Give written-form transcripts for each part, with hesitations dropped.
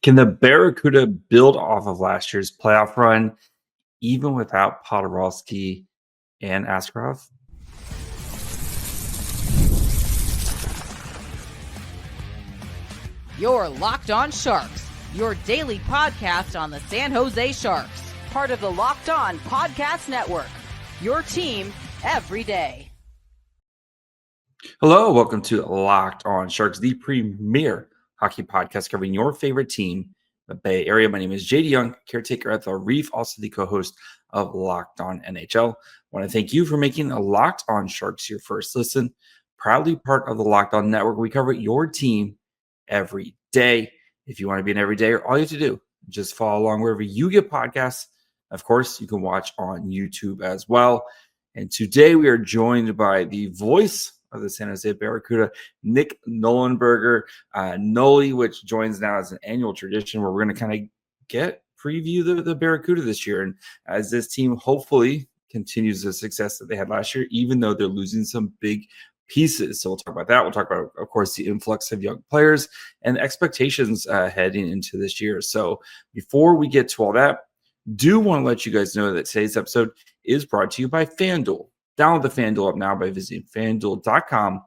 Can the Barracuda build off of last year's playoff run, even without Poturalski and Askarov? You're Locked On Sharks, your daily podcast on the San Jose Sharks, part of the Locked On Podcast Network, your team every day. Hello, welcome to Locked On Sharks, the premier hockey podcast covering your favorite team in the Bay Area. My name is JD Young, caretaker at the Reef, also the co-host of Locked On NHL. I want to thank you for making the Locked On Sharks your first listen. Proudly part of the Locked On Network, we cover your team every day. If you want to be an everydayer, all you have to do is just follow along wherever you get podcasts. Of course, you can watch on YouTube as well. And today we are joined by the voice of the San Jose Barracuda, Nick Nollenberger, Noli, which joins now as an annual tradition where we're going to kind of preview the Barracuda this year. And as this team hopefully continues the success that they had last year, even though they're losing some big pieces. So we'll talk about that. We'll talk about, of course, the influx of young players and expectations heading into this year. So before we get to all that, do want to let you guys know that today's episode is brought to you by FanDuel. Download the FanDuel app now by visiting FanDuel.com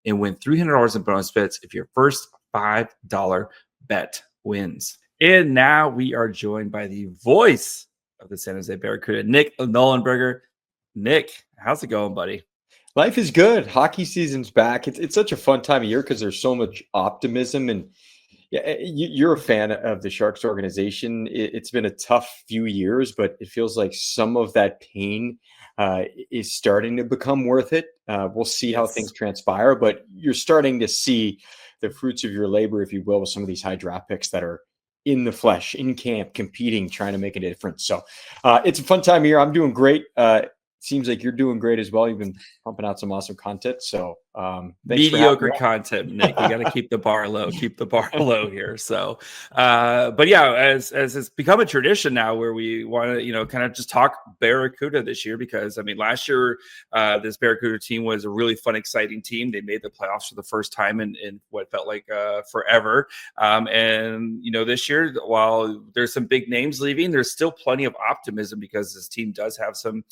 and win $300 in bonus bets if your first $5 bet wins. And now we are joined by the voice of the San Jose Barracuda, Nick Nollenberger. Nick, how's it going, buddy? Life is good. Hockey season's back. It's such a fun time of year because there's so much optimism. And yeah, you're a fan of the Sharks organization. It's been a tough few years, but it feels like some of that pain is starting to become worth it. We'll see how things transpire, but you're starting to see the fruits of your labor, if you will, with some of these high draft picks that are in the flesh, in camp, competing, trying to make a difference. So it's a fun time of year. I'm doing great. Seems like you're doing great as well. You've been pumping out some awesome content. So mediocre content, Nick. We got to keep the bar low, here. So, but yeah, as it's become a tradition now where we want to, kind of just talk Barracuda this year, because I mean, last year, this Barracuda team was a really fun, exciting team. They made the playoffs for the first time in what felt like forever. And, this year, while there's some big names leaving, there's still plenty of optimism because this team does have some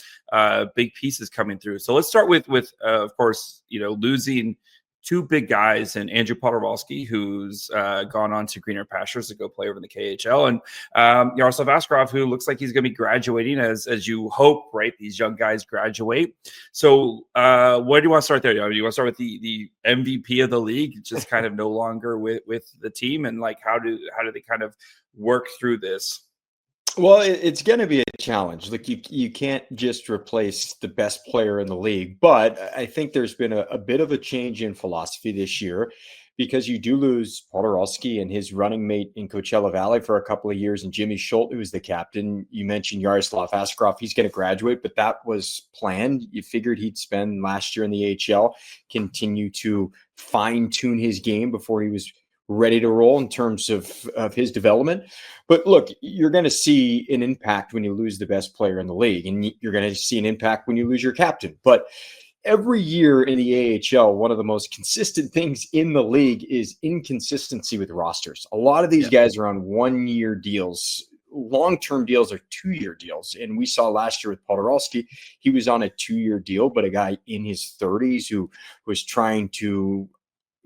big pieces coming through. So let's start with of course, losing two big guys, and Andrew Poturalski, who's gone on to greener pastures to go play over in the KHL, and Yaroslav Askarov, who looks like he's going to be graduating as you hope, right? These young guys graduate. So where do you want to start there? Do you want to start with the MVP of the league, just kind of no longer with the team, and like how do they kind of work through this? Well, it's going to be a challenge. Like you can't just replace the best player in the league, but I think there's been a bit of a change in philosophy this year because you do lose Poturalski and his running mate in Coachella Valley for a couple of years, and Jimmy Schultz, who was the captain. You mentioned Yaroslav Askarov. He's going to graduate, but that was planned. You figured he'd spend last year in the AHL, continue to fine-tune his game before he was ready to roll in terms of his development. But look, you're going to see an impact when you lose the best player in the league, and you're going to see an impact when you lose your captain. But every year in the AHL, one of the most consistent things in the league is inconsistency with rosters. A lot of these guys are on 1-year deals. Long-term deals are 2-year deals. And we saw last year with Poturalski, he was on a 2-year deal, but a guy in his 30s who was trying to,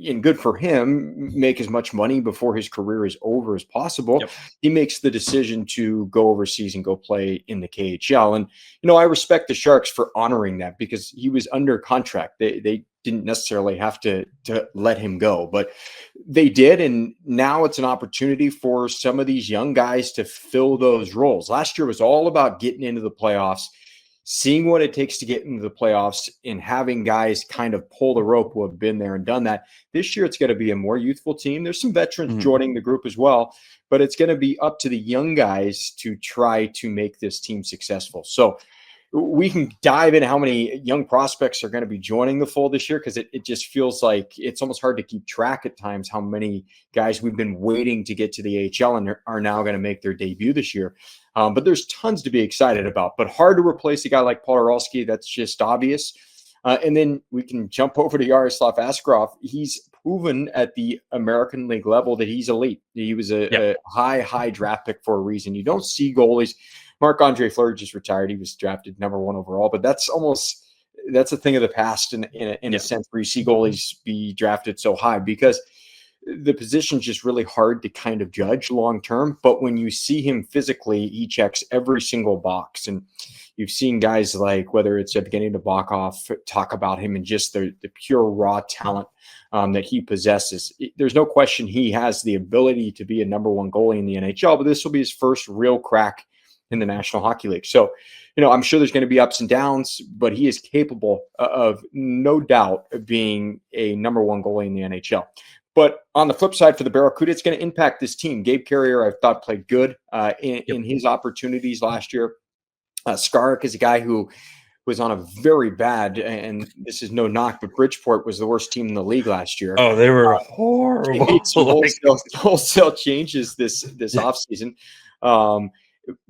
and good for him, make as much money before his career is over as possible. Yep. He makes the decision to go overseas and go play in the KHL. And, I respect the Sharks for honoring that because he was under contract. They didn't necessarily have to let him go, but they did. And now it's an opportunity for some of these young guys to fill those roles. Last year was all about getting into the playoffs, seeing what it takes to get into the playoffs, and having guys kind of pull the rope who have been there and done that. This year, it's going to be a more youthful team. There's some veterans joining the group as well, but it's going to be up to the young guys to try to make this team successful. So we can dive into how many young prospects are going to be joining the fold this year, because it just feels like it's almost hard to keep track at times how many guys we've been waiting to get to the AHL and are now going to make their debut this year. But there's tons to be excited about, but hard to replace a guy like Poturalski. That's just obvious. And then we can jump over to Yaroslav Askarov. He's proven at the American League level that he's elite. He was a high draft pick for a reason. You don't see goalies. Marc-Andre Fleury just retired. He was drafted number 1 overall, but that's a thing of the past in a sense, where you see goalies be drafted so high, because the position's just really hard to kind of judge long term. But when you see him physically, he checks every single box. And you've seen guys like, whether it's Evgeny Nabokov, talk about him and just the pure raw talent that he possesses. There's no question he has the ability to be a number 1 goalie in the NHL, but this will be his first real crack in the National Hockey League. So, I'm sure there's going to be ups and downs, but he is capable of, no doubt, being a number 1 goalie in the NHL. But on the flip side, for the Barracuda, it's going to impact this team. Gabe Carrier, I thought, played good in his opportunities last year. Skarek is a guy who was on a very bad, and this is no knock, but Bridgeport was the worst team in the league last year. Oh, they were horrible. They made some wholesale changes this offseason.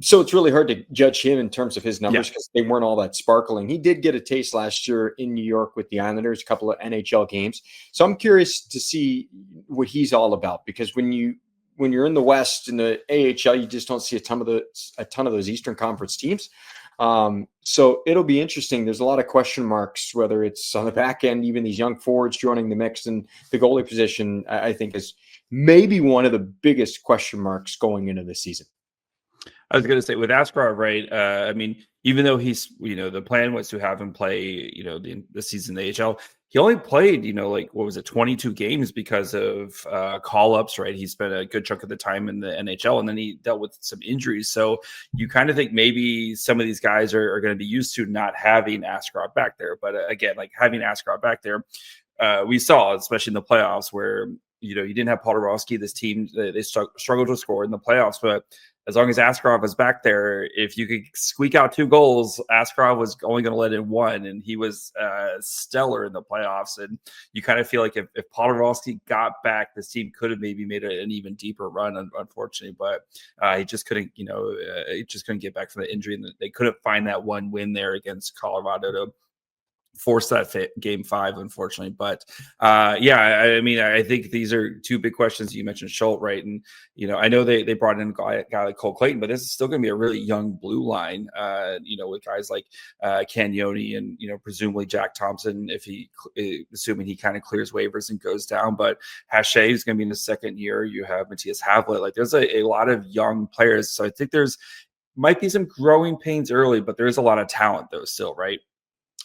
So it's really hard to judge him in terms of his numbers because they weren't all that sparkling. He did get a taste last year in New York with the Islanders, a couple of NHL games. So I'm curious to see what he's all about, because when you're in the West in the AHL, you just don't see a ton of those Eastern Conference teams. So it'll be interesting. There's a lot of question marks, whether it's on the back end, even these young forwards joining the mix, and the goalie position, I think, is maybe one of the biggest question marks going into the season. I was going to say, with Askarov, right? I mean, even though he's, the plan was to have him play, the season in the AHL, he only played, 22 games because of call-ups, right? He spent a good chunk of the time in the NHL, and then he dealt with some injuries. So you kind of think maybe some of these guys are going to be used to not having Askarov back there. But again, having Askarov back there, we saw, especially in the playoffs, where, you didn't have Poturalski. This team, they struggled to score in the playoffs, but as long as Askarov was back there, if you could squeak out 2 goals, Askarov was only going to let in 1, and he was stellar in the playoffs. And you kind of feel like if Poturalski got back, this team could have maybe made an even deeper run, unfortunately. But he just couldn't, get back from the injury, and they couldn't find that one win there against Colorado to force that game 5, unfortunately. But I mean, I think these are 2 big questions. You mentioned Schultz, right? And I know they brought in a guy like Cole Clayton, but this is still going to be a really young blue line, with guys like Cagnoni and presumably Jack Thompson, if he, assuming he kind of clears waivers and goes down. But Hache is going to be in his 2nd year. You have Matthias Havlet. There's a lot of young players, so I think might be some growing pains early, but there is a lot of talent though still, right?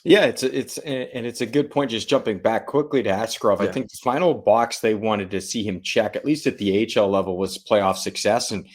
Yeah, it's a good point. Just jumping back quickly to Askarov, I think the final box they wanted to see him check, at least at the AHL level, was playoff success. And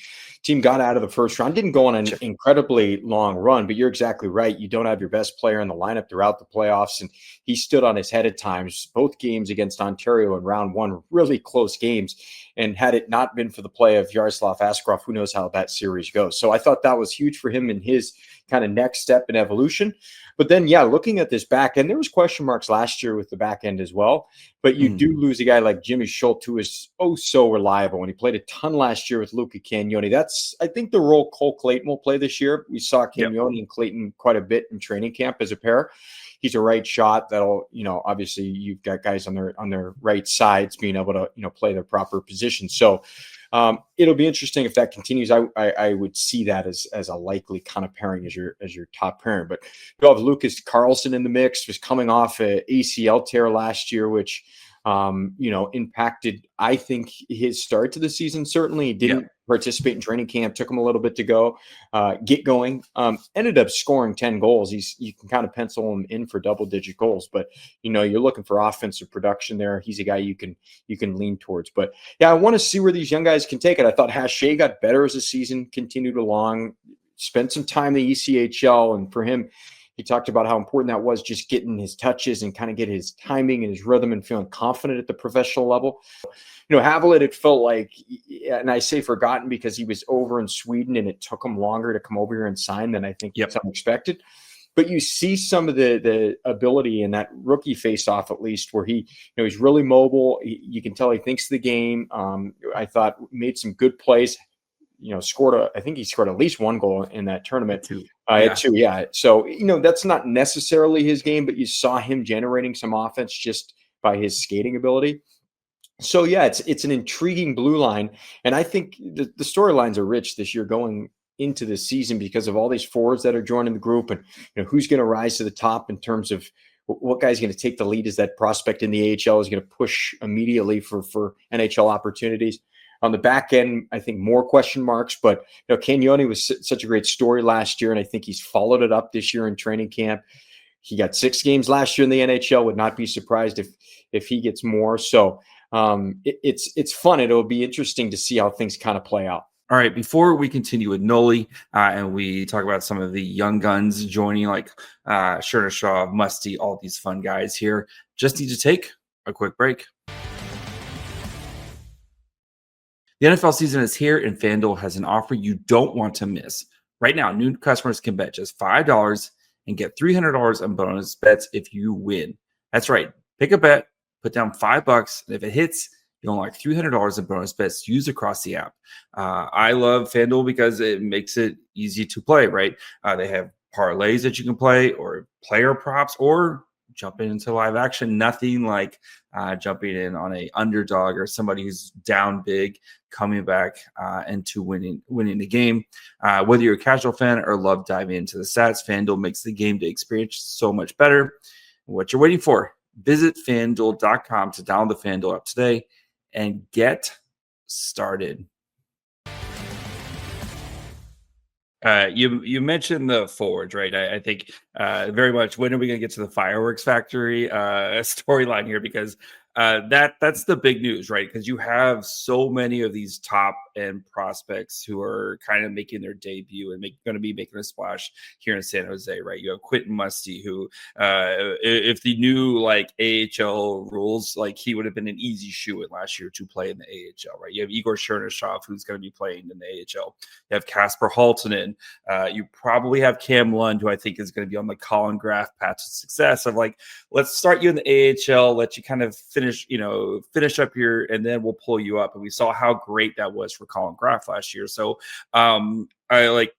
team got out of the first round, didn't go on an incredibly long run, but you're exactly right. You don't have your best player in the lineup throughout the playoffs, and he stood on his head at times. Both games against Ontario in round 1 were really close games, and had it not been for the play of Yaroslav Askarov, who knows how that series goes. So I thought that was huge for him in his kind of next step in evolution. But then, looking at this back end, there was question marks last year with the back end as well. But you do lose a guy like Jimmy Schultz, who is so reliable. And he played a ton last year with Luca Cagnoni. That's, I think, the role Cole Clayton will play this year. We saw Cagnoni and Clayton quite a bit in training camp as a pair. He's a right shot that'll, obviously you've got guys on their right sides being able to, play their proper position. So it'll be interesting if that continues. I would see that as a likely kind of pairing as your top pairing. But you have Lucas Carlson in the mix, was coming off a ACL tear last year, which impacted, I think, his start to the season. Certainly he didn't participate in training camp, took him a little bit to get going, ended up scoring 10 goals. You can kind of pencil him in for double-digit goals, but you're looking for offensive production there. He's a guy you can lean towards. But I want to see where these young guys can take it. I thought Hache got better as the season continued along, spent some time in the ECHL, and for him, he talked about how important that was, just getting his touches and kind of get his timing and his rhythm and feeling confident at the professional level. Havlet, it felt like, and I say forgotten because he was over in Sweden and it took him longer to come over here and sign than I think some expected. But you see some of the ability in that rookie face-off, at least, where he's really mobile. You can tell he thinks the game. I thought made some good plays. I think he scored at least 1 goal in that tournament. 2. So, that's not necessarily his game, but you saw him generating some offense just by his skating ability. So yeah, it's an intriguing blue line, and I think the storylines are rich this year going into the season because of all these forwards that are joining the group, and who's going to rise to the top in terms of what guy's going to take the lead as that prospect in the AHL is going to push immediately for NHL opportunities. On the back end, I think more question marks, but Cagnoni was such a great story last year, and I think he's followed it up this year in training camp. He got 6 games last year in the NHL. Would not be surprised if he gets more. So it's fun. It'll be interesting to see how things kind of play out. All right, before we continue with Noli and we talk about some of the young guns joining, like Chernishev, Musty, all these fun guys here, just need to take a quick break. The NFL season is here, and FanDuel has an offer you don't want to miss. Right now, new customers can bet just $5 and get $300 on bonus bets if you win. That's right. Pick a bet, put down $5, and if it hits, you'll unlock $300 in bonus bets used across the app. I love FanDuel because it makes it easy to play, right? They have parlays that you can play, or player props, or jumping into live action. Nothing like jumping in on a underdog or somebody who's down big, coming back into winning the game. Whether you're a casual fan or love diving into the stats, FanDuel makes the game day experience so much better. What you're waiting for? Visit FanDuel.com to download the FanDuel app today and get started. You mentioned the forwards, right? I think very much, when are we going to get to the fireworks factory storyline here? Because that's the big news, right? Because you have so many of these top end prospects who are kind of making their debut and going to be making a splash here in San Jose, right? You have Quentin Musty, who if the new like AHL rules, like he would have been an easy shoe-in last year to play in the AHL, right? You have Igor Chernishev, who's going to be playing in the AHL. You have Kasper Halttunen. You probably have Cam Lund, who I think is going to be on the Colin Graf path to success of like, let's start you in the AHL, let you kind of finish up here, and then we'll pull you up. And we saw how great that was for Colin Graf last year. So I like,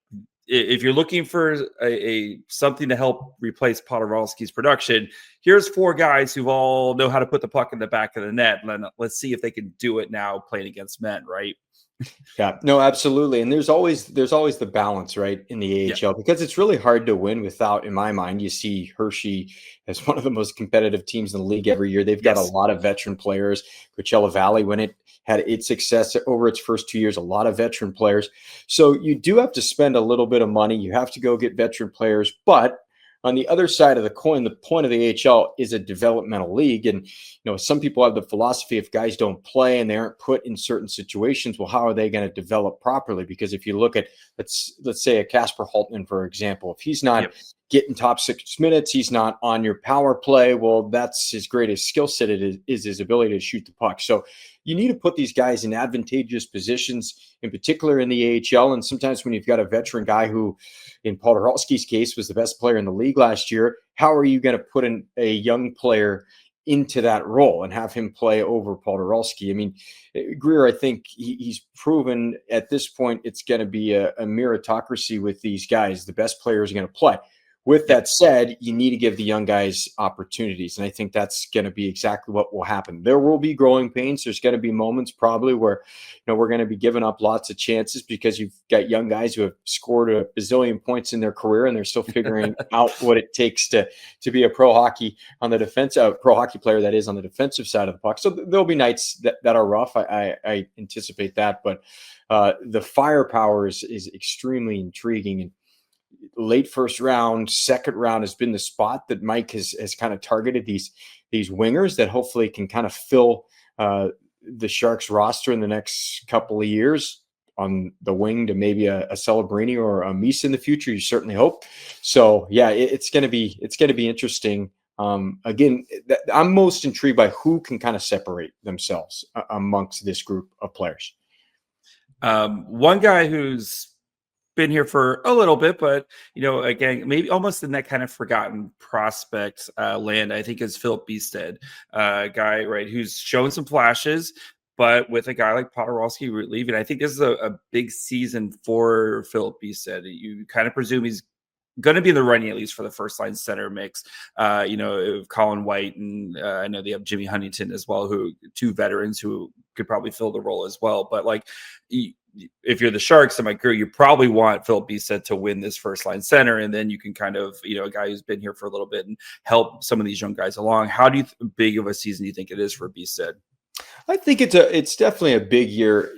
if you're looking for a something to help replace Poturalski's production, here's 4 guys who all know how to put the puck in the back of the net. Let's see if they can do it now playing against men, right? Yeah, no, absolutely. And there's always the balance, right, in the AHL, because it's really hard to win without, in my mind, you see Hershey as one of the most competitive teams in the league every year. They've got a lot of veteran players. Coachella Valley, when it had its success over its first 2 years, a lot of veteran players. So you do have to spend a little bit of money. You have to go get veteran players, but on the other side of the coin, the point of the AHL is a developmental league. And, some people have the philosophy, if guys don't play and they aren't put in certain situations, well, how are they going to develop properly? Because if you look at, let's say a Kasper Halttunen, for example, if he's not getting top 6 minutes, he's not on your power play, well, that's his greatest skill set is his ability to shoot the puck. So you need to put these guys in advantageous positions, in particular in the AHL. And sometimes when you've got a veteran guy who, in Poturalski's case, was the best player in the league last year, how are you going to put in a young player into that role and have him play over Poturalski? I mean, Greer, I think he's proven at this point it's going to be a meritocracy with these guys. The best players are going to play. With that said, you need to give the young guys opportunities. And I think that's going to be exactly what will happen. There will be growing pains. There's going to be moments probably where, we're going to be giving up lots of chances because you've got young guys who have scored a bazillion points in their career and they're still figuring out what it takes to be a pro hockey player that is on the defensive side of the puck. So there'll be nights that are rough. I anticipate that, but the firepower is extremely intriguing. And late first round, second round has been the spot that Mike has kind of targeted these wingers that hopefully can kind of fill the Sharks roster in the next couple of years on the wing to maybe a Celebrini or a Mies in the future. You certainly hope. So yeah, it's going to be interesting. Again, I'm most intrigued by who can kind of separate themselves amongst this group of players. One guy who's been here for a little bit, but again, maybe almost in that kind of forgotten prospect land, I think, is Philip Biested, guy, right, who's shown some flashes, but with a guy like Poturalski leaving, I think this is a big season for Philip Biested. You kind of presume he's going to be in the running at least for the first line center mix. Colin White, and I know they have Jimmy Huntington as well, who two veterans who could probably fill the role as well. But like, if you're the Sharks, and Mike Grier, you probably want Phil Bista to win this first line center, and then you can kind of, a guy who's been here for a little bit and help some of these young guys along. How big of a season do you think it is for Bista? I think it's definitely a big year.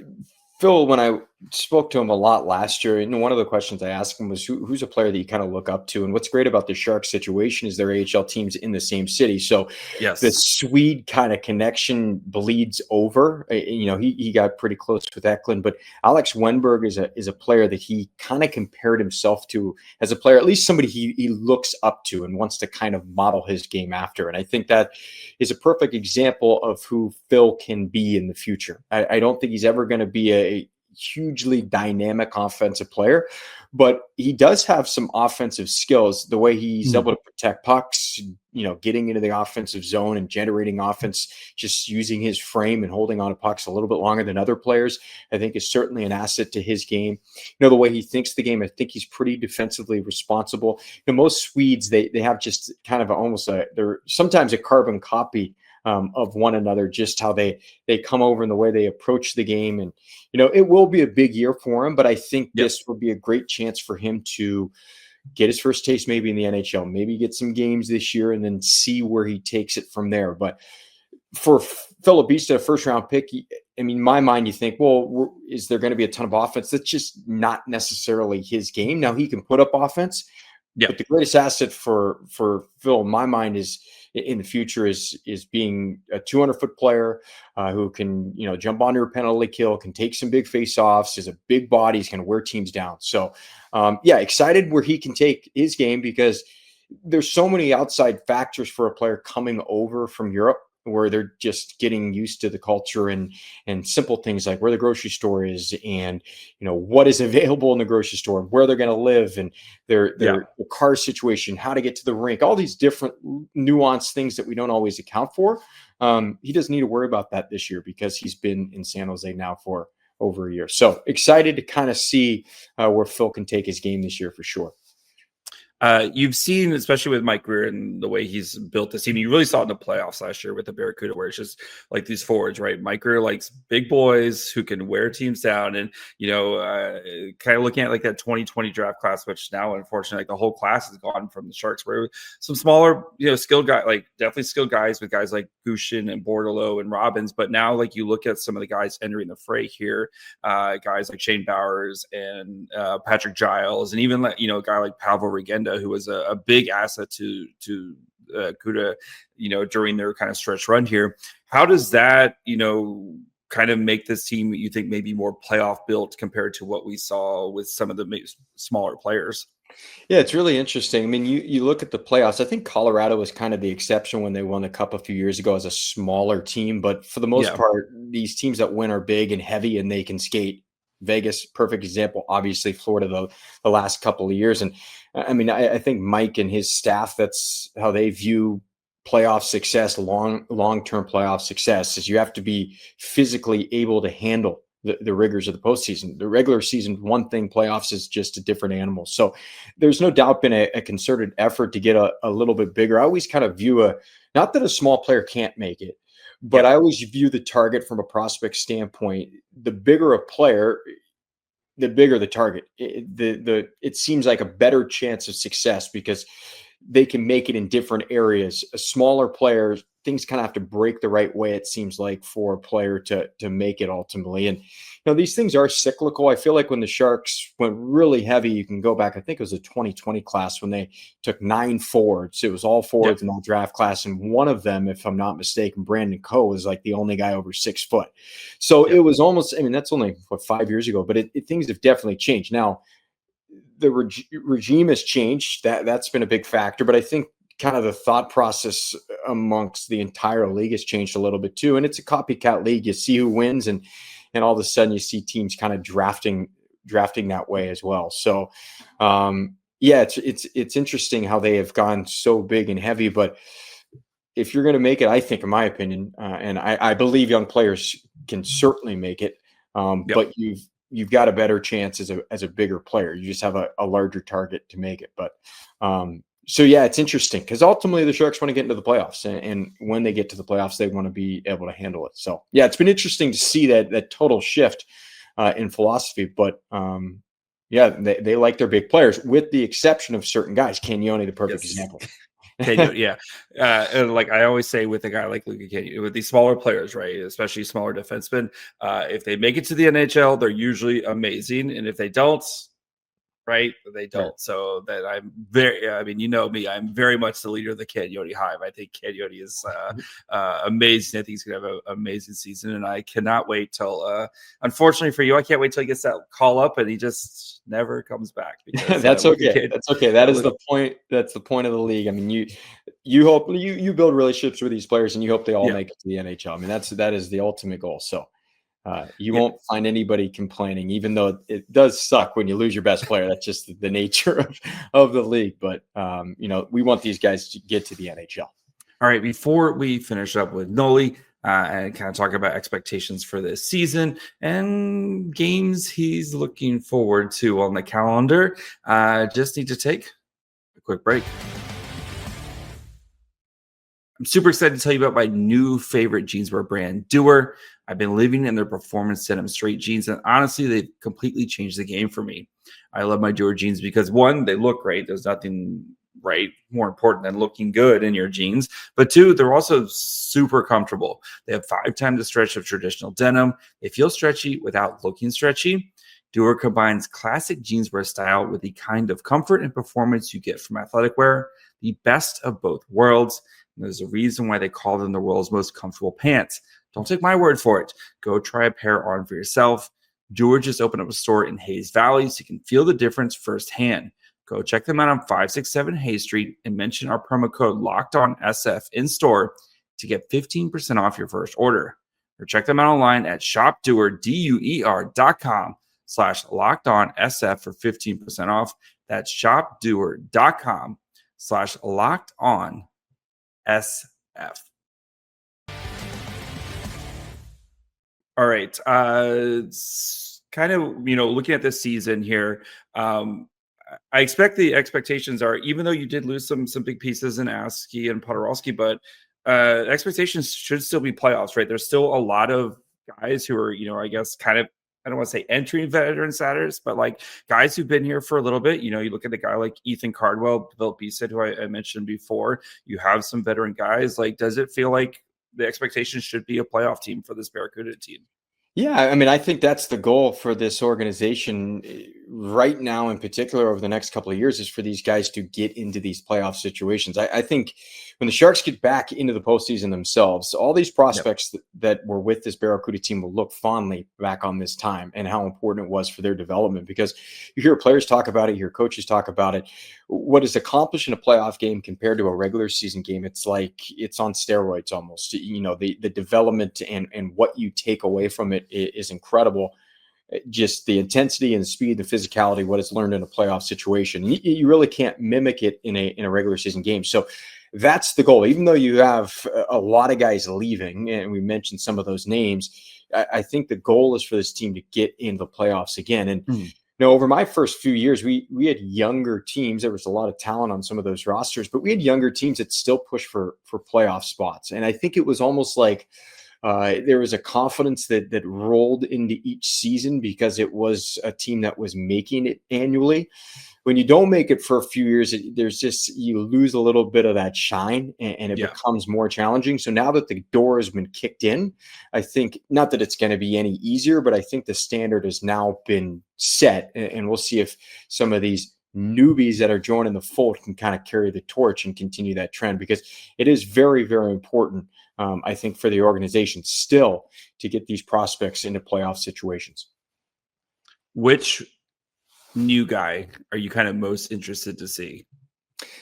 Phil, when I spoke to him a lot last year, and one of the questions I asked him was who's a player that you kind of look up to? And what's great about the Sharks situation is their AHL teams in the same city. So yes, the Swede kind of connection bleeds over. He got pretty close with Eklund, but Alex Wenberg is a player that he kind of compared himself to as a player, at least somebody he looks up to and wants to kind of model his game after. And I think that is a perfect example of who Phil can be in the future. I don't think he's ever going to be a hugely dynamic offensive player, but he does have some offensive skills. The way he's able to protect pucks, getting into the offensive zone and generating offense, just using his frame and holding on to pucks a little bit longer than other players, I think is certainly an asset to his game. The way he thinks the game, I think he's pretty defensively responsible. Most Swedes, they have just kind of almost they're sometimes a carbon copy of one another, just how they come over and the way they approach the game. And, it will be a big year for him, but I think this will be a great chance for him to get his first taste maybe in the NHL, maybe get some games this year and then see where he takes it from there. But for Philip Bista, a first-round pick, in my mind, you think, well, is there going to be a ton of offense? That's just not necessarily his game. Now, he can put up offense, but the greatest asset for Phil, in my mind, is in the future is being a 200-foot player who can, jump onto a penalty kill, can take some big face-offs, is a big body, he's going to wear teams down. So, excited where he can take his game, because there's so many outside factors for a player coming over from Europe, where they're just getting used to the culture and simple things like where the grocery store is and, what is available in the grocery store, where they're going to live, and their car situation, how to get to the rink, all these different nuanced things that we don't always account for. He doesn't need to worry about that this year because he's been in San Jose now for over a year. So excited to kind of see where Phil can take his game this year for sure. You've seen, especially with Mike Grier and the way he's built this team, you really saw it in the playoffs last year with the Barracuda, where it's just like these forwards, right? Mike Grier likes big boys who can wear teams down. And, kind of looking at like that 2020 draft class, which now, unfortunately, like the whole class is gone from the Sharks, where some smaller, skilled guys, like definitely skilled guys with guys like Gushin and Bordeleau and Robbins. But now, like you look at some of the guys entering the fray here, guys like Shane Bowers and Patrick Giles, and even a guy like Pavel Regenda, who was a big asset to Kuda, during their kind of stretch run here. How does that, kind of make this team, you think, maybe more playoff built compared to what we saw with some of the smaller players? Yeah, it's really interesting. You look at the playoffs. I think Colorado was kind of the exception when they won the Cup a few years ago as a smaller team. But for the most part, these teams that win are big and heavy and they can skate. Vegas, perfect example. Obviously, Florida, the last couple of years. And I think Mike and his staff, that's how they view playoff success, long-term playoff success, is you have to be physically able to handle the rigors of the postseason. The regular season, one thing, playoffs is just a different animal. So there's no doubt been a concerted effort to get a little bit bigger. I always kind of view not that a small player can't make it, but I always view the target from a prospect standpoint. The bigger a player, the bigger the target. It seems like a better chance of success because they can make it in different areas. A smaller player, things kind of have to break the right way, it seems like, for a player to make it ultimately. And these things are cyclical. I feel like when the Sharks went really heavy, you can go back, I think it was a 2020 class when they took 9 forwards. It was all forwards in that draft class. And one of them, if I'm not mistaken, Brandon Coe, was like the only guy over 6 foot. So it was almost, that's only 5 years ago, but things have definitely changed. Now, the regime has changed. That's been a big factor, but I think kind of the thought process amongst the entire league has changed a little bit too. And it's a copycat league. You see who wins, and all of a sudden you see teams kind of drafting that way as well. So it's interesting how they have gone so big and heavy, but if you're going to make it, I think, in my opinion, and I believe young players can certainly make it, but you've got a better chance as a bigger player. You just have a larger target to make it. But so yeah, it's interesting because ultimately the Sharks want to get into the playoffs, and when they get to the playoffs, they want to be able to handle it. So yeah, it's been interesting to see that total shift in philosophy. But yeah, they like their big players, with the exception of certain guys. Cagnoni, the perfect example. Cagnoni, yeah. And like I always say with a guy like Luka Cagnoni, with these smaller players, right, especially smaller defensemen, if they make it to the NHL, they're usually amazing. And if they don't, right, they don't. Right. So that I'm very, I mean, you know me, I'm very much the leader of the Cagnoni hive. I think Cagnoni is amazing. I think he's going to have an amazing season. And I cannot wait till, unfortunately for you, I can't wait till he gets that call up and he just never comes back. Because, That's okay. That's okay. That is the point. That's the point of the league. I mean, you hope you build relationships with these players and you hope they all make it to the NHL. I mean, that is the ultimate goal. So you won't find anybody complaining, even though it does suck when you lose your best player. That's just the nature of the league. But, we want these guys to get to the NHL. All right. Before we finish up with Noli and kind of talk about expectations for this season and games he's looking forward to on the calendar, just need to take a quick break. I'm super excited to tell you about my new favorite jeanswear brand, Doer. I've been living in their performance denim straight jeans, and honestly, they've completely changed the game for me. I love my Doer jeans because, one, they look great. There's nothing more important than looking good in your jeans. But two, they're also super comfortable. They have 5 times the stretch of traditional denim. They feel stretchy without looking stretchy. Doer combines classic jeanswear style with the kind of comfort and performance you get from athletic wear, the best of both worlds. There's a reason why they call them the world's most comfortable pants. Don't take my word for it. Go try a pair on for yourself. Doer just opened up a store in Hayes Valley so you can feel the difference firsthand. Go check them out on 567 Hayes Street and mention our promo code LOCKEDONSF in store to get 15% off your first order. Or check them out online at shopdoer.com/LockedOnSF for 15% off. That's shopdoer.com/LockedOnSF. All right. Kind of, looking at this season here, I expect the expectations are, even though you did lose some big pieces in Askey and Poturalski, but expectations should still be playoffs, right? There's still a lot of guys who are, I guess, kind of, I don't want to say entry veteran status, but like guys who've been here for a little bit. You look at the guy like Ethan Cardwell, Bill Beeson, who I mentioned before. You have some veteran guys. Like, does it feel like the expectations should be a playoff team for this Barracuda team? Yeah, I mean, I think that's the goal for this organization right now, in particular, over the next couple of years, is for these guys to get into these playoff situations. I think when the Sharks get back into the postseason themselves, all these prospects that were with this Barracuda team will look fondly back on this time and how important it was for their development, because you hear players talk about it, you hear coaches talk about it. What is accomplished in a playoff game compared to a regular season game, it's like it's on steroids almost. The development and what you take away from it is incredible. Just the intensity and the speed, the physicality, what is learned in a playoff situation. You really can't mimic it in a regular season game. So that's the goal. Even though you have a lot of guys leaving, and we mentioned some of those names, I think the goal is for this team to get into the playoffs again. And over my first few years, we had younger teams. There was a lot of talent on some of those rosters, but we had younger teams that still push for playoff spots. And I think it was almost like there was a confidence that rolled into each season because it was a team that was making it annually. When you don't make it for a few years, you lose a little bit of that shine, and it becomes more challenging. So now that the door has been kicked in, I think, not that it's going to be any easier, but I think the standard has now been set, and we'll see if some of these newbies that are joining the fold can kind of carry the torch and continue that trend, because it is very, very important, I think, for the organization still to get these prospects into playoff situations. Which new guy are you kind of most interested to see?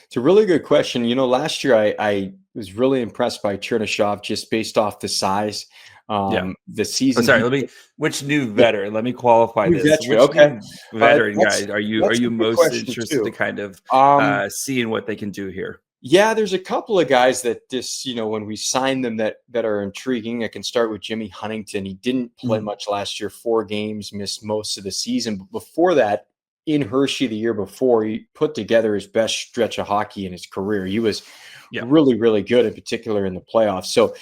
It's a really good question. Last year I was really impressed by Chernishev just based off the size. The season. Which new veteran? Let me qualify this. Veteran, okay. Veteran guy are you most interested to kind of seeing what they can do here? Yeah, there's a couple of guys that just, when we sign them that are intriguing. I can start with Jimmy Huntington. He didn't play much last year, 4 games, missed most of the season. But before that, in Hershey the year before, he put together his best stretch of hockey in his career. He was really, really good, in particular in the playoffs. So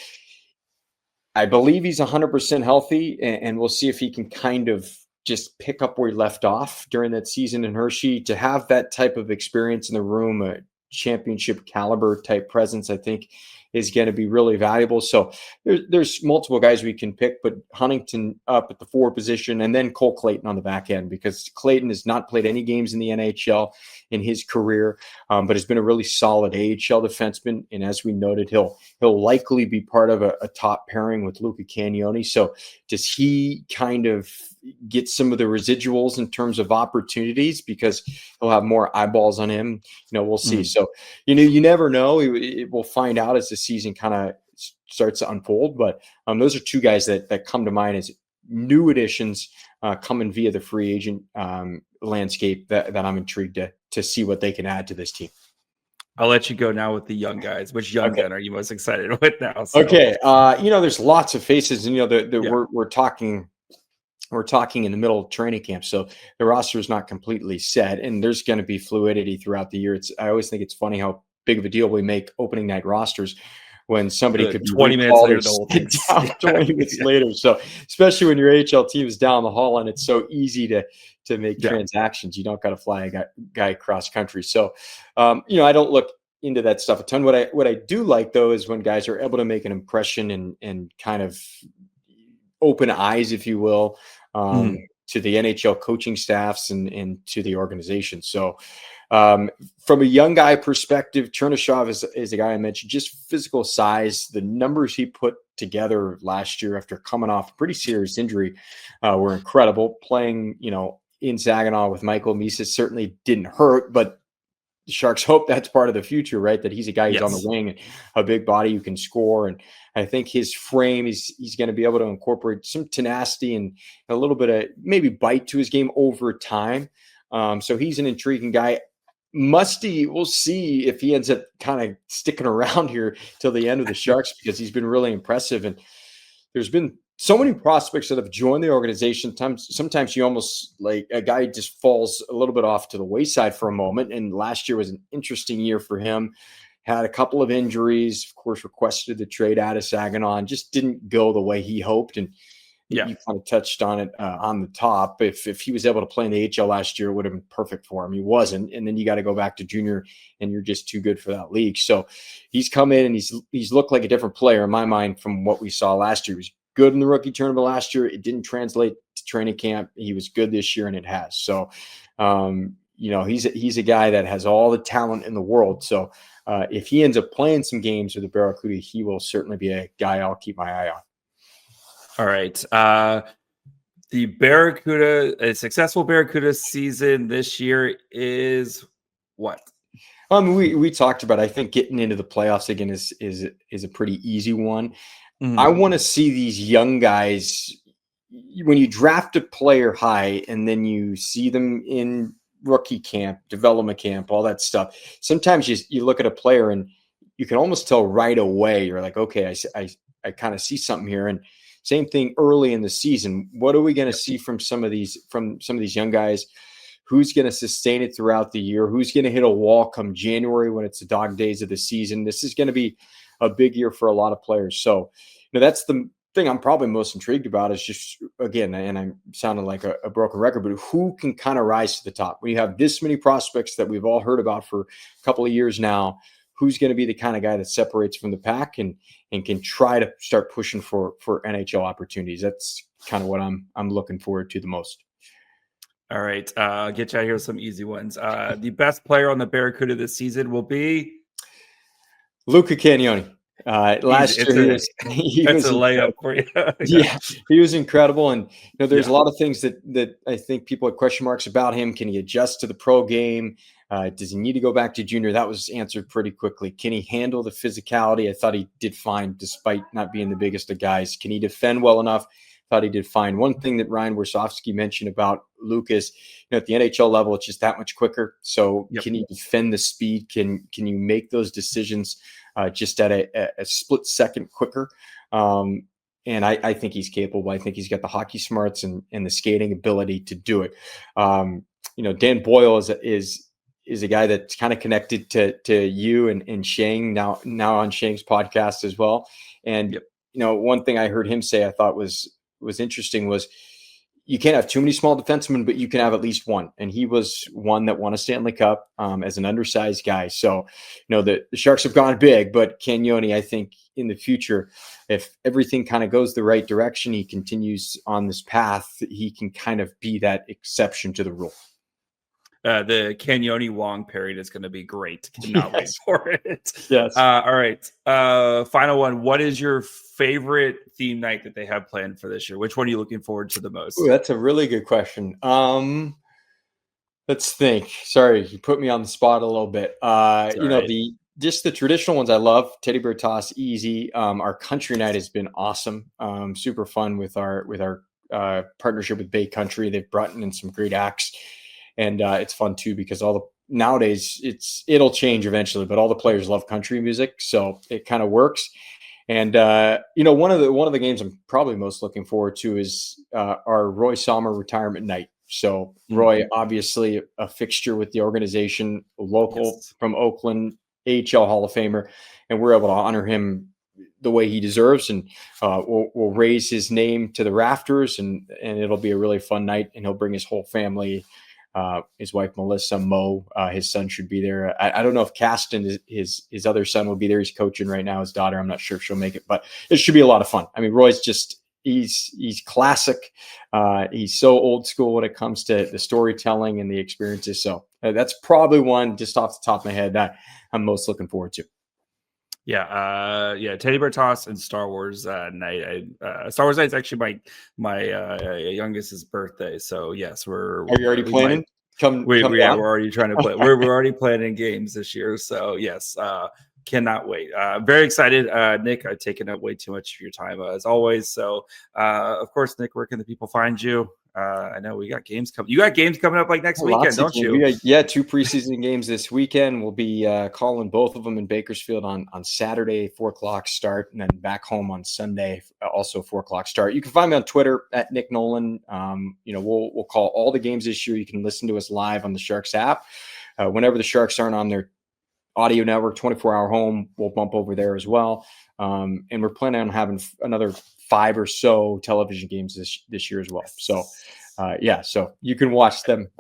I believe he's 100% healthy, and we'll see if he can kind of just pick up where he left off during that season in Hershey. To have that type of experience in the room, championship caliber type presence, I think is going to be really valuable. So there's multiple guys we can pick, but Huntington up at the 4 position, and then Cole Clayton on the back end, because Clayton has not played any games in the NHL in his career, but has been a really solid AHL defenseman. And as we noted, he'll likely be part of a top pairing with Luca Cagnoni. So does he kind of get some of the residuals in terms of opportunities, because he'll have more eyeballs on him? We'll see. So, you never know. We'll find out as the season kind of starts to unfold. But those are 2 guys that come to mind as new additions coming via the free agent landscape that I'm intrigued to see what they can add to this team. I'll let you go now with the young guys. Which young gun are you most excited with now? So. Okay. There's lots of faces, and we're talking in the middle of training camp, so the roster is not completely set, and there's going to be fluidity throughout the year. I always think it's funny how big of a deal we make opening night rosters when somebody could 20 minutes later, the whole thing down 20 minutes later. So especially when your AHL team is down the hall and it's so easy to make transactions, you don't got to fly a guy cross country. So, I don't look into that stuff a ton. What I do like, though, is when guys are able to make an impression and kind of open eyes, if you will, to the NHL coaching staffs and to the organization. So from a young guy perspective, Chernishev is a guy I mentioned, just physical size. The numbers he put together last year after coming off a pretty serious injury were incredible. Playing, in Saginaw with Michael Mises certainly didn't hurt, but the Sharks hope that's part of the future, right? That he's a guy who's on the wing and a big body who can score. And I think his frame, he's going to be able to incorporate some tenacity and a little bit of maybe bite to his game over time. So he's an intriguing guy. Musty, we'll see if he ends up kind of sticking around here till the end of the Sharks, because he's been really impressive. And there's been so many prospects that have joined the organization. Sometimes you almost like a guy just falls a little bit off to the wayside for a moment. And last year was an interesting year for him. Had a couple of injuries, of course, requested the trade out of Saginaw and just didn't go the way he hoped. And you kind of touched on it on the top. If he was able to play in the AHL last year, it would have been perfect for him. He wasn't. And then you got to go back to junior and you're just too good for that league. So he's come in and he's looked like a different player in my mind from what we saw last year. He was good in the rookie tournament last year. It didn't translate to training camp. He was good this year, and it has. So, he's a guy that has all the talent in the world. So if he ends up playing some games with the Barracuda, he will certainly be a guy I'll keep my eye on. All right. The Barracuda, a successful Barracuda season this year is what? We talked about, I think getting into the playoffs again is a pretty easy one. I want to see these young guys, when you draft a player high and then you see them in rookie camp, development camp, all that stuff. Sometimes you look at a player and you can almost tell right away. You're like, okay, I kind of see something here. And same thing early in the season. What are we going to see from some of these young guys? Who's going to sustain it throughout the year? Who's going to hit a wall come January when it's the dog days of the season? This is going to be a big year for a lot of players. So, that's the thing I'm probably most intrigued about is just, again, and I'm sounding like a broken record, but who can kind of rise to the top? When you have this many prospects that we've all heard about for a couple of years now, who's going to be the kind of guy that separates from the pack and can try to start pushing for NHL opportunities? That's kind of what I'm looking forward to the most. All right. I'll get you out here with some easy ones. The best player on the Barracuda this season will be Luca Cagnoni. Last year he was a layup for you. Yeah, he was incredible. And there's a lot of things that I think people have question marks about him. Can he adjust to the pro game? Does he need to go back to junior? That was answered pretty quickly. Can he handle the physicality? I thought he did fine despite not being the biggest of guys. Can he defend well enough? I thought he did fine. One thing that Ryan Warsofsky mentioned about Lucas, at the NHL level, it's just that much quicker. So can you defend the speed? Can you make those decisions just at a split second quicker? And I think he's capable. I think he's got the hockey smarts and the skating ability to do it. Dan Boyle is a guy that's kind of connected to you and Shang now on Shang's podcast as well. And one thing I heard him say I thought was interesting was you can't have too many small defensemen, but you can have at least one. And he was one that won a Stanley Cup as an undersized guy. So, the Sharks have gone big, but Cagnoni, I think in the future, if everything kind of goes the right direction, he continues on this path, he can kind of be that exception to the rule. The Cagnoni Wong period is going to be great. Cannot wait for it. Yes. All right. Final one. What is your favorite theme night that they have planned for this year? Which one are you looking forward to the most? Ooh, that's a really good question. Let's think. Sorry, you put me on the spot a little bit. The traditional ones I love. Teddy Bear Toss, easy. Our country night has been awesome. Super fun with our partnership with Bay Country. They've brought in some great acts. And it's fun too because nowadays it'll change eventually, but all the players love country music, so it kind of works. And one of the games I'm probably most looking forward to is our Roy Sommer retirement night. So Roy, obviously a fixture with the organization, local from Oakland, AHL Hall of Famer, and we're able to honor him the way he deserves, and we'll raise his name to the rafters, and it'll be a really fun night. And he'll bring his whole family. His wife, Melissa, Mo, his son should be there. I don't know if Caston, his other son, will be there. He's coaching right now. His daughter, I'm not sure if she'll make it, but it should be a lot of fun. I mean, Roy's he's classic. He's so old school when it comes to the storytelling and the experiences. So that's probably one just off the top of my head that I'm most looking forward to. Teddy Bear Toss and Star Wars night. Star Wars night is actually my youngest's birthday. So yes, Are you already planning? We're already trying to play. We're already planning games this year. So yes, cannot wait. Very excited. Nick, I've taken up way too much of your time as always. So of course, Nick, where can the people find you? I know we got games coming. You got games coming up like next weekend, don't you? Two preseason games this weekend. We'll be calling both of them in Bakersfield on Saturday, 4:00 start, and then back home on Sunday, also 4:00 start. You can find me on Twitter at Nick Nolan. We'll call all the games this year. You can listen to us live on the Sharks app. Whenever the Sharks aren't on their audio network, 24-hour home, we'll bump over there as well. And we're planning on having another 5 or so television games this year as well. So, so you can watch them,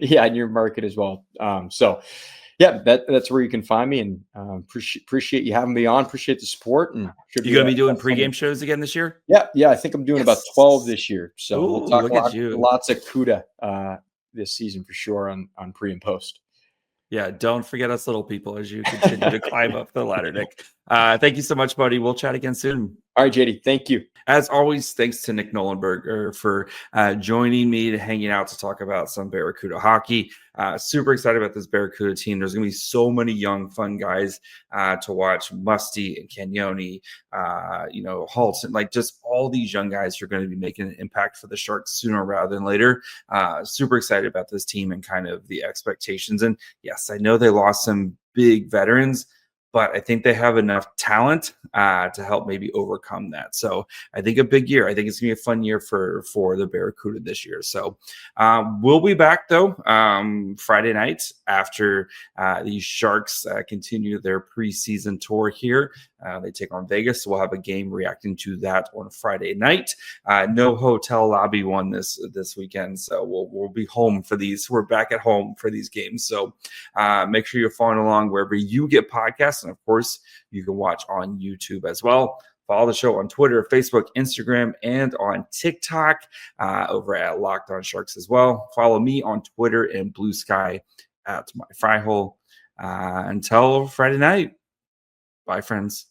in your market as well. That's where you can find me, and appreciate you having me on. Appreciate the support. And you going to be doing pregame shows again this year? Yeah. I think I'm doing about 12 this year. So we'll talk lots of CUDA this season for sure on pre and post. Yeah, don't forget us little people as you continue to climb up the ladder, Nick. Thank you so much, buddy. We'll chat again soon. All right, JD. Thank you. As always, thanks to Nick Nollenberger for joining me to hanging out to talk about some Barracuda hockey. Super excited about this Barracuda team. There's going to be so many young, fun guys to watch. Musty and Cagnoni, Halton, like just all these young guys are going to be making an impact for the Sharks sooner rather than later. Super excited about this team and kind of the expectations. And yes, I know they lost some big veterans, but I think they have enough talent to help maybe overcome that. So I think a big year. I think it's going to be a fun year for the Barracuda this year. So we'll be back, though, Friday night after the Sharks continue their preseason tour here. They take on Vegas. So we'll have a game reacting to that on Friday night. No hotel lobby one this weekend. So we'll be home for these. We're back at home for these games. So make sure you're following along wherever you get podcasts. And of course, you can watch on YouTube as well. Follow the show on Twitter, Facebook, Instagram, and on TikTok over at Locked On Sharks as well. Follow me on Twitter and Blue Sky at My Fry Hole. Until Friday night. Bye, friends.